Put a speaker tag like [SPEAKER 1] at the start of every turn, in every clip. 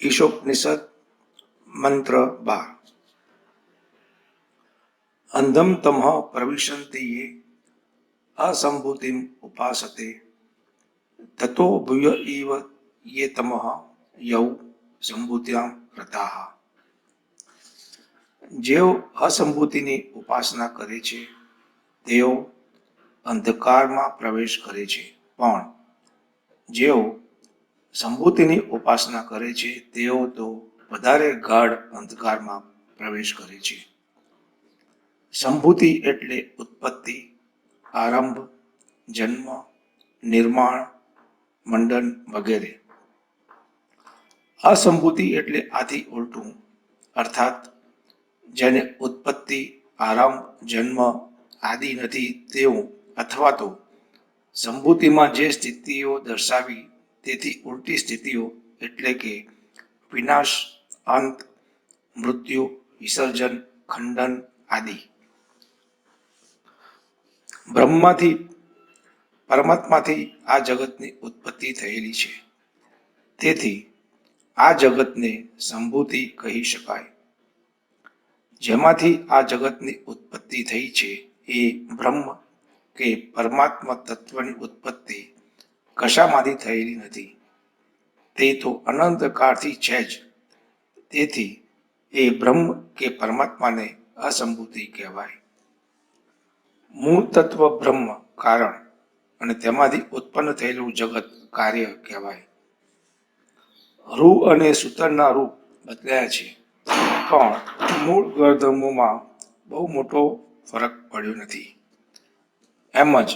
[SPEAKER 1] ઈશોપનિષદ મંત્ર 12 અંધમ તમઃ પ્રવિશન્તિ યે અસંભૂતિમ ઉપાસતે તતો ભૂય ઇવ યે તમઃ યૌ સંભૂત્યામ રતાઃ. જેઓ અસંભૂતિની ઉપાસના કરે છે તેઓ અંધકારમાં પ્રવેશ કરે છે, પણ જેઓ સંભૂતિની ઉપાસના કરે છે તેઓ તો વધારે ગાઢ અંધકારમાં પ્રવેશ કરે છે. સંભૂતિ એટલે ઉત્પત્તિ, આરંભ, જન્મ, નિર્માણ, મંડન વગેરે. અસંભૂતિ એટલે આથી ઉલટું, અર્થાત જેને ઉત્પત્તિ, આરંભ, જન્મ આદિ નથી તેવું, અથવા તો સંભૂતિમાં જે સ્થિતિઓ દર્શાવી તેથી ઉલટી સ્થિતિઓ એટલે કે વિનાશ, અંત, મૃત્યુ, વિસર્જન, ખંડન આદિ. બ્રહ્મમાંથી પરમાત્માથી આ જગતની ઉત્પત્તિ થયેલી છે, તેથી આ જગતને સંભૂતિ કહી શકાય. જેમાંથી આ જગતની ઉત્પત્તિ થઈ છે એ બ્રહ્મ કે પરમાત્મા તત્વની ઉત્પત્તિ કશામાંથી થયેલી નથી, તે તો અનંત કાળથી છે જ. તેથી એ બ્રહ્મ કે પરમાત્માને અસંભૂતિ કહેવાય. મૂળ તત્વ બ્રહ્મ કારણ અને તેમાંથી ઉત્પન્ન થયેલું જગત કાર્ય કહેવાય. રૂ અને સૂતરના રૂપ બદલાયા છે, પણ મૂળ ગુણધર્મોમાં બહુ મોટો ફરક પડ્યો નથી. એમ જ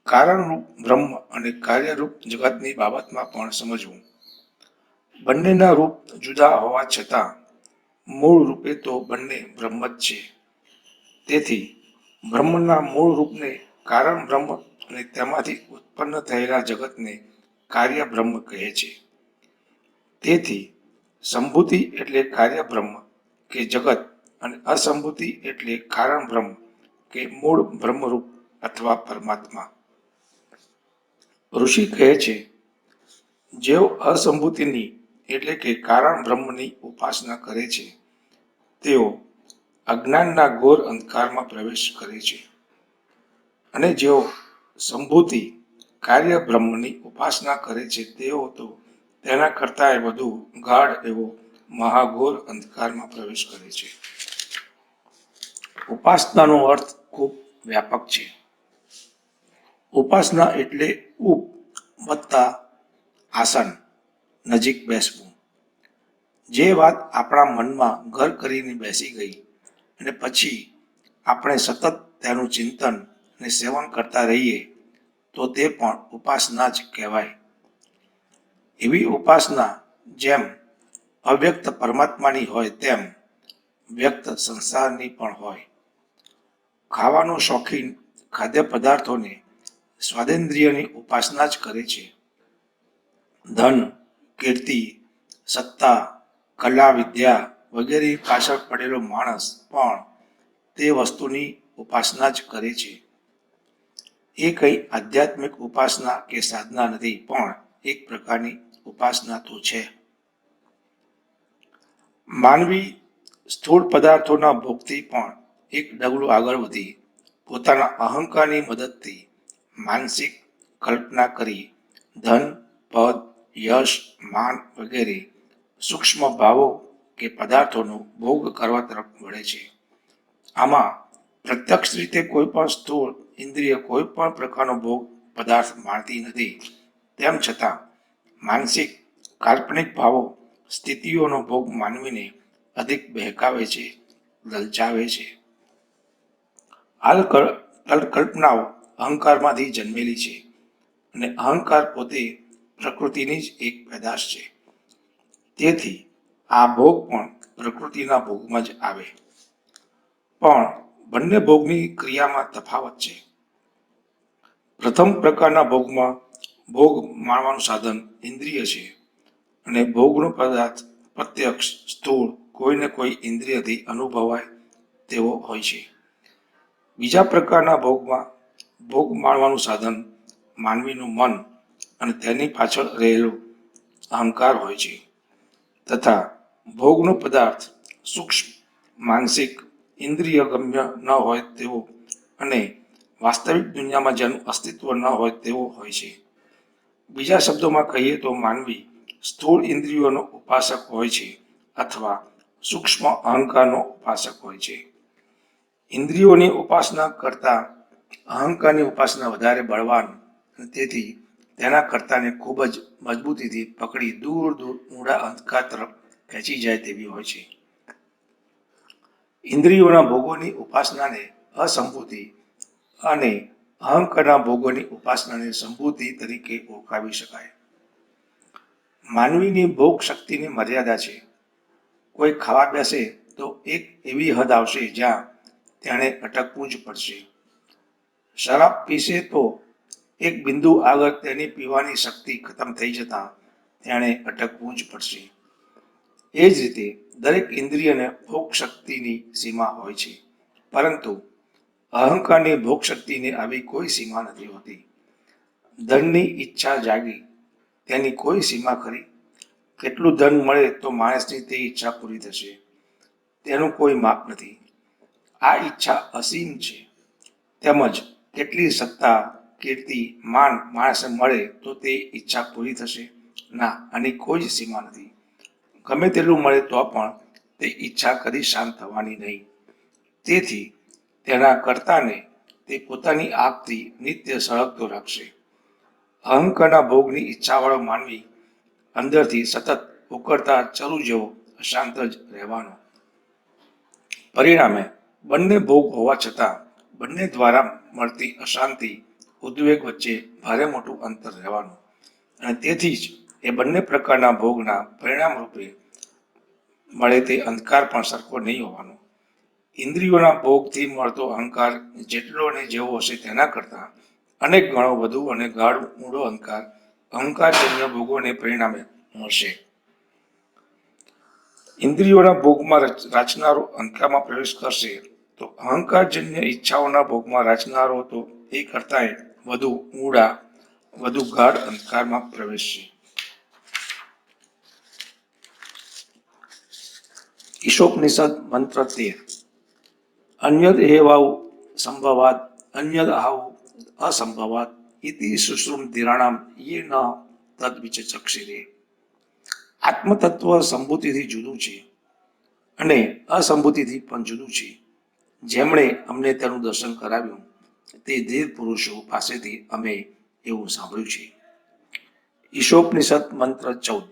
[SPEAKER 1] કારણરૂપ બ્રહ્મ અને કાર્યરૂપ જગતની બાબતમાં પણ સમજવું. બંનેના રૂપ જુદા હોવા છતાં મૂળ રૂપે તો બંને બ્રહ્મ જ છે. તેથી બ્રહ્મના મૂળ રૂપને કારણ બ્રહ્મ અને તેમાંથી ઉત્પન્ન થયેલા જગતને કાર્ય બ્રહ્મ કહે છે. તેથી સંભૂતિ એટલે કાર્ય બ્રહ્મ કે જગત અને અસંભૂતિ એટલે કારણ બ્રહ્મ કે મૂળ બ્રહ્મરૂપ અથવા પરમાત્મા. ઋષિ કહે છે, જેઓ અસંભૂતિની એટલે કે કારણ બ્રહ્મની ઉપાસના કરે છે તેઓ અજ્ઞાનના ઘોર અંધકારમાં પ્રવેશ કરે છે, અને જેઓ સંભૂતિ કાર્ય બ્રહ્મની ઉપાસના કરે છે તેઓ તો તેના કરતાં વધુ ગાઢ એવો મહાઘોર અંધકારમાં પ્રવેશ કરે છે. ઉપાસનાનો અર્થ ખૂબ વ્યાપક છે. ઉપાસના એટલે ઉપ વત્તા આસન, નજીક બેસવું. જે વાત આપણા મનમાં ઘર કરીને બેસી ગઈ અને પછી આપણે સતત તેનું ચિંતન અને સેવન કરતા રહીએ તો તે પણ ઉપાસના જ કહેવાય. એવી ઉપાસના જેમ અવ્યક્ત પરમાત્માની હોય તેમ વ્યક્ત સંસારની પણ હોય. ખાવાનો શોખીન ખાદ્ય પદાર્થોને સ્વાદેન્દ્રિયની ઉપાસના જ કરે છે. ધન, કીર્તિ, સત્તા, કલા, વિદ્યા વગેરે પાછળ પડેલો માણસ પણ તે વસ્તુની ઉપાસના જ કરે છે. એ કંઈ આધ્યાત્મિક ઉપાસના કે સાધના નથી, પણ એક પ્રકારની ઉપાસના તો છે. માનવી સ્થૂળ પદાર્થોના ભોગથી પણ એક ડગલું આગળ વધી પોતાના અહંકારની મદદથી માનસિક કલ્પના કરી ધન, પદ, યશ, માન વગેરે સૂક્ષ્મ ભાવો કે પદાર્થોનો ભોગ કરવા તરફ વળે છે. આમાં પ્રત્યક્ષ રીતે કોઈ પણ સ્થૂળ ઇન્દ્રિય કોઈ પણ પ્રકારનો ભોગ પદાર્થ માણતી નથી. તેમ છતાં માનસિક કાલ્પનિક ભાવો સ્થિતિઓનો ભોગ માનવીને અધિક બહેકાવે છે, લલચાવે છે. હાલ કલ્પનાઓ અહંકારમાંથી જન્મેલી છે, અને અહંકાર પોતે પ્રકૃતિની જ એક પેદાશ છે. તેથી આ ભોગ પણ પ્રકૃતિના ભોગમાં જ આવે. પણ બંને ભોગની ક્રિયામાં તફાવત છે. પ્રથમ પ્રકારના ભોગમાં ભોગ માણવાનું સાધન ઇન્દ્રિય છે, અને ભોગનો પદાર્થ પ્રત્યક્ષ સ્થૂળ કોઈને કોઈ ઇન્દ્રિયથી અનુભવાય તેવો હોય છે. બીજા પ્રકારના ભોગમાં ભોગ માણવાનું સાધન માનવીનું મન અને તેની પાછળ રહેલો અહંકાર હોય છે. તથા ભોગનો પદાર્થ સૂક્ષ્મ, માનસિક, ઇન્દ્રિય ગમ્ય ન હોય તેવો અને વાસ્તવિક દુનિયામાં જેનું અસ્તિત્વ ન હોય તેવો હોય છે. બીજા શબ્દોમાં કહીએ તો માનવી સ્થૂળ ઇન્દ્રિયોનો ઉપાસક હોય છે અથવા સૂક્ષ્મ અહંકારનો ઉપાસક હોય છે. ઇન્દ્રિયોની ઉપાસના કરતા અહંકારની ઉપાસના વધારે બળવાન અને તેથી તેના કર્તાને ખૂબ જ મજબૂતીથી પકડી દૂર દૂર ઊંડા અંધકાર તરફ ખેંચી જાય તેવી હોય છે. ઇન્દ્રિયોના ભોગોની ઉપાસનાને અસંભૂતિ અને અહંકારના ભોગોની ઉપાસનાને સંભૂતિ તરીકે ઓળખાવી શકાય. માનવીની ભોગ શક્તિની મર્યાદા છે. કોઈ ખાવા બેસે તો એક એવી હદ આવશે જ્યાં તેણે અટકવું જ પડશે. શરાબ પીશે તો એક બિંદુ આગળ તેની પીવાની શક્તિ ખતમ થઈ જતા તેણે અટકવું જ પડશે. એ જ રીતે દરેક ઇન્દ્રિયને ભોગ શક્તિની સીમા હોય છે, પરંતુ અહંકારની ભોગ શક્તિની આવી કોઈ સીમા નથી હોતી. ધનની ઈચ્છા જાગી, તેની કોઈ સીમા ખરી? કેટલું ધન મળે તો માણસની તે ઈચ્છા પૂરી થશે, તેનું કોઈ માપ નથી. આ ઈચ્છા અસીમ છે. તેમજ કેટલી સત્તા, કીર્તિ, માન માણસને મળે તો તે ઈચ્છા પૂરી થશે? ના, આની કોઈ જ સીમા નથી. ગમે તેટલું મળે તો પણ તે ઈચ્છા કદી શાંત થવાની નહીં. તેથી તેના કર્તાને તે પોતાની આગથી નિત્ય સળગતો રાખશે. અહંકારના ભોગની ઈચ્છાવાળો માનવી અંદરથી સતત ઉકળતા ચરુ જેવો અશાંત જ રહેવાનો. પરિણામે બંને ભોગ હોવા છતાં બંને દ્વારા મળતી અશાંતિ, ઉદ્વેગ વચ્ચે ભારે મોટું અંતર રહેવાનું અને તેથી જ એ બંને પ્રકારના ભોગના પરિણામ રૂપે મળે તે અંધકાર પણ સરખો નહીં હોવાનો. ઇન્દ્રિયોના ભોગથી મળતો અહંકાર જેટલો અને જેવો હશે તેના કરતા અનેક ગણો વધુ અને ગાઢ ઊંડો અહંકારજન્ય ભોગોને પરિણામે મળશે. ઇન્દ્રિયોના ભોગમાં રાચનારો અંધકારમાં પ્રવેશ કરશે તો અહંકારજન્ય ઈચ્છાઓના ભોગમાં રાચનારો તો એ કરતાંય વધુ ઊંડા, વધુ ગાઢ અંધકારમાં પ્રવેશશે. ઈશોપનિષદ મંત્ર 13. અન્યદ એવાઉ સંભવાત અન્યદ આહુ અસંભવાત ઇતિ સુશ્રુમ ધીરાણામ યે ન તદ વિચક્ષિરે. આત્મતત્વ સંભૂતિથી જુદું છે અને અસંભૂતિથી પણ જુદું છે. જેમણે અમને તેનું દર્શન કરાવ્યું તે ધીર પુરુષો પાસેથી અમે એવું સાંભળ્યું છે. ઈશોપનિષદ મંત્ર 14.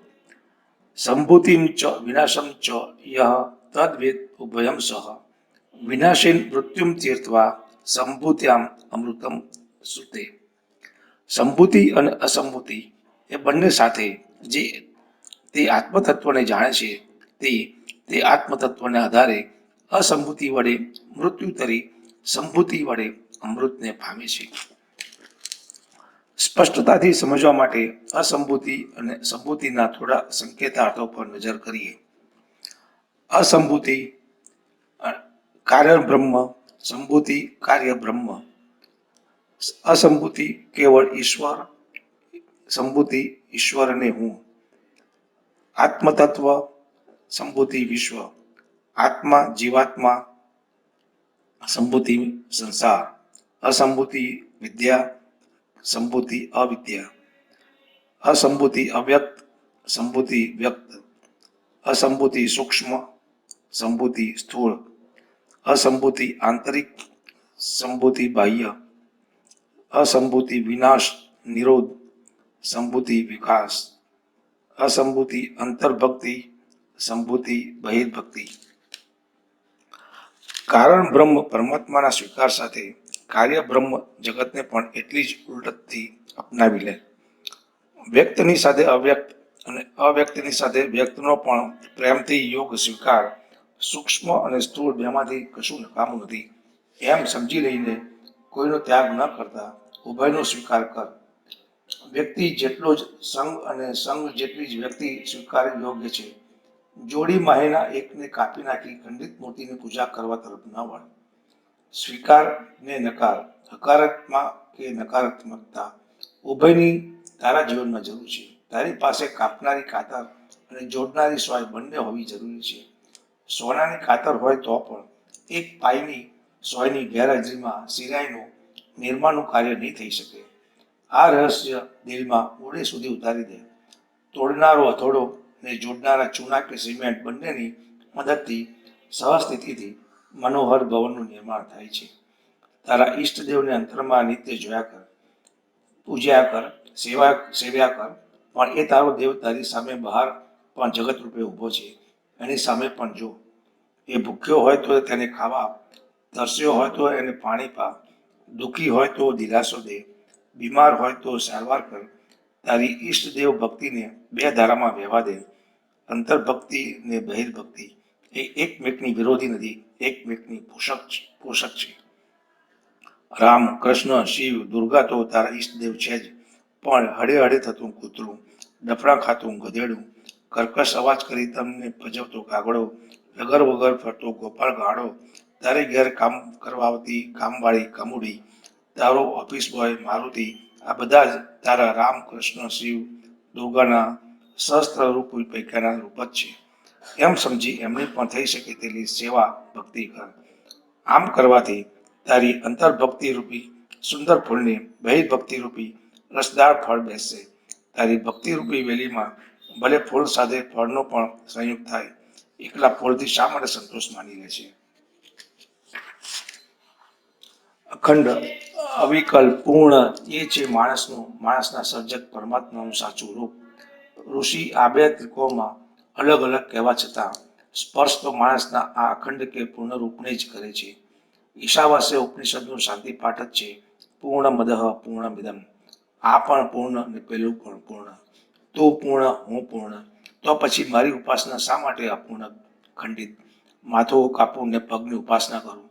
[SPEAKER 1] સંભૂતિમ ચ વિનાશમ ચ યહ તદ્વેદ ઉભયમ સહ વિનાશેન મૃત્યુમ તીર્થવા સંભૂત્યામ અમૃતમ સુતે. સંભૂતિ અને અસંભૂતિ એ બંને સાથે જે તે આત્મતત્વને જાણે છે તે આત્મતત્વને આધારે અસંભૂતિ વડે મૃત્યુ તરી સંભૂતિ વડે અમૃતને પામે છે. સ્પષ્ટતાથી સમજવા માટે અસંભૂતિ અને સંભૂતિના થોડા સંકેતાર્થો પર નજર કરીએ. અસંભૂતિ કાર્ય બ્રહ્મ, સંભૂતિ કાર્ય બ્રહ્મ. અસંભૂતિ કેવળ ઈશ્વર, સંભૂતિ ઈશ્વર અને હું. આત્મતત્વ, સંભૂતિ વિશ્વ. આત્મા જીવાત્મા, સંભૂતિ સંસાર. અસંભૂતિ વિદ્યા, સંભૂતિ અવિદ્યા. અસંભૂતિ અવ્યક્ત, સંભૂતિ વ્યક્ત. અસંભૂતિ સૂક્ષ્મ, સંભૂતિ સ્થૂળ. અસંભૂતિ આંતરિક, સંભૂતિ બાહ્ય. અસંભૂતિ વિનાશ નિરોધ, સંભૂતિ વિકાસ. અસંભૂતિ અંતર્ભક્તિ, સંભૂતિ બહિર્ભક્તિ. કારણ બ્રહ્મ પરમાત્માના સ્વીકાર સાથે કાર્ય બ્રહ્મ જગતને પણ એટલી જ ઉલટથી અપનાવી લે. વ્યક્તની સાથે અવ્યક્ત અને અવ્યક્તની સાથે વ્યક્તનો પણ પ્રેમથી યોગ સ્વીકાર સૂક્ષ્મ અને સ્થૂળ બેમાંથી કશું નકામું નથી એમ સમજી લઈને કોઈનો ત્યાગ ન કરતા ઉભયનો સ્વીકાર કર. વ્યક્તિ જેટલો જ સંગ અને સંગ જેટલી જ વ્યક્તિ સ્વીકાર યોગ્ય છે. જોડી માહેના એકને કાપી નાખી ખંડિત મૂર્તિની પૂજા કરવા તરફ ન વળ. સ્વીકાર ને નકાર, હકારાત્મક કે નકારાત્મકતા ઉભયની તારા જીવનમાં જરૂર છે. તારી પાસે કાપનારી કાતર અને જોડનારી સોય બંને હોવી જરૂરી છે. સોનાની ખાતર હોય તો પણ એક પાઈની સોયની ગેરહાજરીમાં સિરાઈનું નિર્માણનું કાર્ય નહીં થઈ શકે. આ રહસ્ય દિલમાં ઓળે સુધી ઉતારી દે. તોડનારો હથોડો ને જોડનારા ચૂના કે સિમેન્ટ બંનેની મદદથી સહસ્થિતિથી મનોહર ભવનનું નિર્માણ થાય છે. તારા ઈષ્ટદેવને અંતરમાં નિત્ય જોયા કર, પૂજ્યા કર, સેવ્યા કર, પણ એ તારો દેવ તારી સામે બહાર પણ જગત રૂપે ઊભો છે. એની સામે પણ જો. એ ભૂખ્યો હોય તો તેને ખાવા, તરસ્યો હોય તો એને પાણી પા, દુઃખી હોય તો દિલાસો દે, બીમાર હોય તો સારવાર કર. તારી ઈષ્ટદેવ ભક્તિને બે ધારામાં વહેવા દે. અંતર્ભક્તિ ને બહિર્ભક્તિ એ એકમેકની વિરોધી નથી, એકમેકની પોષક છે. રામ, કૃષ્ણ, શિવ, દુર્ગા તો તારા ઈષ્ટદેવ છે જ, પણ હળે હળે થતું કૂતરું, ડફડા ખાતું ગધેડું, કર્કશ અવાજ કરી તમને ભજવતો કાગડો, વગર વગર ફરતો ગોપાળ ગાડો, તારે ઘેર કામ કરવા આવતી કામવાળી કમુડી, તારો ઓફિસ બોય મારુતિ, આ બધા જ તારા રામ, કૃષ્ણ, શિવ, દુર્ગાના સહસ્ત્ર રૂપ પૈકાના રૂપ જ છે. એમ સમજી એમની પણ થઈ શકે તેટલી સેવા ભક્તિ કર. આમ કરવાથી તારી અંતર્ભક્તિ રૂપી સુંદર ફૂલને બહિર્ભક્તિ રૂપી રસદાર ફળ બેસશે. તારી ભક્તિ રૂપી વેલીમાં ભલે ફૂલ સાથે ફળનો પણ સંયોગ થાય, એકલા ફૂલથી શા માટે સંતોષ માની લે છે? અખંડ, અવિકલ, પૂર્ણ એ છે માણસના સર્જક પરમાત્માનું સાચું રૂપ. ઋષિ આ બે ત્રિકોણમાં અલગ અલગ કહેવા છતાં સ્પર્શ તો માણસના આ અખંડ કે પૂર્ણ રૂપને જ કરે છે. ઈશાવાસ્ય ઉપનિષદનું શાંતિ પાઠ જ છે, પૂર્ણમદઃ પૂર્ણમિદં. આ પણ પૂર્ણ અને પેલું પણ પૂર્ણ. તું પૂર્ણ, હું પૂર્ણ, તો પછી મારી ઉપાસના શા માટે અપૂર્ણ ખંડિત? માથું કાપું ને પગની ઉપાસના કરું,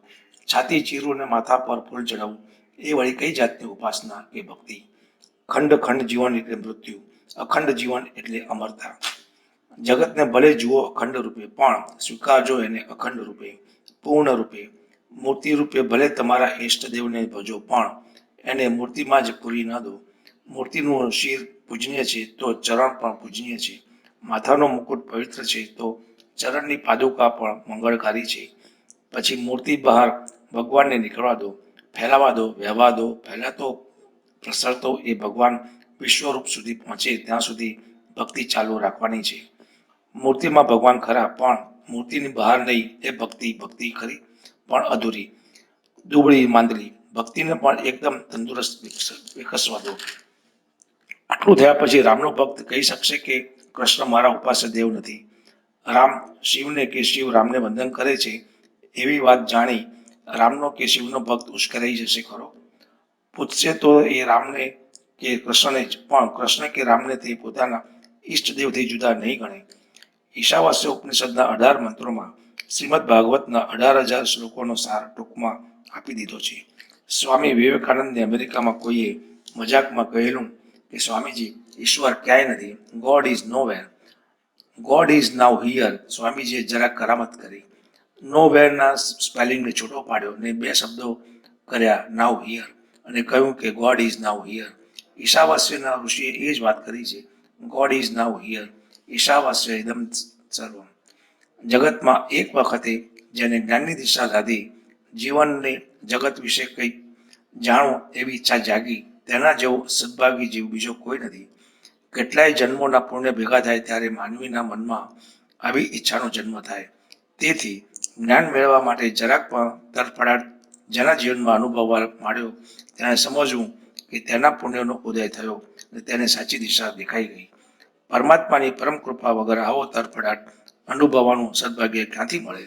[SPEAKER 1] છાતી ચીરું ને માથા પર ફૂલ ચડાવું, એ વળી કઈ જાતની ઉપાસના કે ભક્તિ? ખંડ જીવન એટલે મૃત્યુ, અખંડ જીવન એટલે અમરતા. જગતને ભલે જુઓ અખંડ રૂપે, પણ સ્વીકારજો એને અખંડ રૂપે, પૂર્ણ રૂપે. મૂર્તિ રૂપે ભલે તમારા ઈષ્ટદેવને ભજો, પણ એને મૂર્તિમાં જ પૂરી ન દો. મૂર્તિનું શિર પૂજનીય છે તો ચરણ પણ પૂજનીય છે. માથાનો મુકુટ પવિત્ર છે તો ચરણની પાદુકા પણ મંગળકારી છે. પછી મૂર્તિ બહાર ભગવાનને નીકળવા દો, ફેલાવા દો, વહેવા દો. ફેલાતો પ્રસરતો એ ભગવાન વિશ્વરૂપ સુધી પહોંચે ત્યાં સુધી ભક્તિ ચાલુ રાખવાની છે. મૂર્તિમાં ભગવાન ખરા, પણ મૂર્તિની બહાર નહીં. એ ભક્તિ ખરી, પણ અધૂરી, દુબળી માંદલી. ભક્તિને પણ એકદમ તંદુરસ્ત વિકસવા દો. આટલું થયા પછી રામનો ભક્ત કહી શકશે કે કૃષ્ણ મારા ઉપાસ્ય દેવ નથી, રામ શિવને કે શિવ રામને વંદન કરે છે, એવી વાત જાણી રામનો કે શિવનો ભક્ત ઉશ્કેરાઈ જશે ખરો? પૂછશે તો એ રામને કે કૃષ્ણને જ, પણ કૃષ્ણ કે રામને તે પોતાના ઈષ્ટદેવથી જુદા નહીં ગણે. ઈશાવાસ્ય ઉપનિષદના 18 મંત્રોમાં શ્રીમદ ભાગવતના 18,000 શ્લોકોનો સાર ટૂંકમાં આપી દીધો છે. સ્વામી વિવેકાનંદને અમેરિકામાં કોઈએ મજાકમાં કહેલું કે સ્વામીજી, ઈશ્વર ક્યાંય નથી, God is nowhere, God is now here. સ્વામીજીએ જરા કરામત કરી, નોવેરના સ્પેલિંગને છૂટો પાડ્યો ને બે શબ્દો કર્યા, નાઉ હિયર, અને કહ્યું કે ગોડ ઇઝ નાઉ હિયર. ઈશાવાસ્યના ઋષિએ એ જ વાત કરી છે, God is now here, Ishavasya ઇદમ સર્વમ. જગતમાં એક વખતે જેને જ્ઞાનની દિશા લાદી, જીવનને જગત વિશે કંઈક જાણવું એવી ઈચ્છા જાગી, તેના જેવો સદભાગી જીવ બીજો કોઈ નથી. કેટલાય જન્મોના પુણ્ય ભેગા થાય ત્યારે માનવીના મનમાં આવી ઈચ્છાનો જન્મ થાય. તેથી જ્ઞાન મેળવવા માટે જરાક પણ તરફડાટ જેના જીવનમાં અનુભવવા માંડ્યો તેને સમજવું કે તેના પુણ્યનો ઉદય થયો અને તેને સાચી દિશા દેખાઈ ગઈ. પરમાત્માની પરમ કૃપા વગર આવો તરફડાટ અનુભવવાનું સદભાગ્ય ક્યાંથી મળે?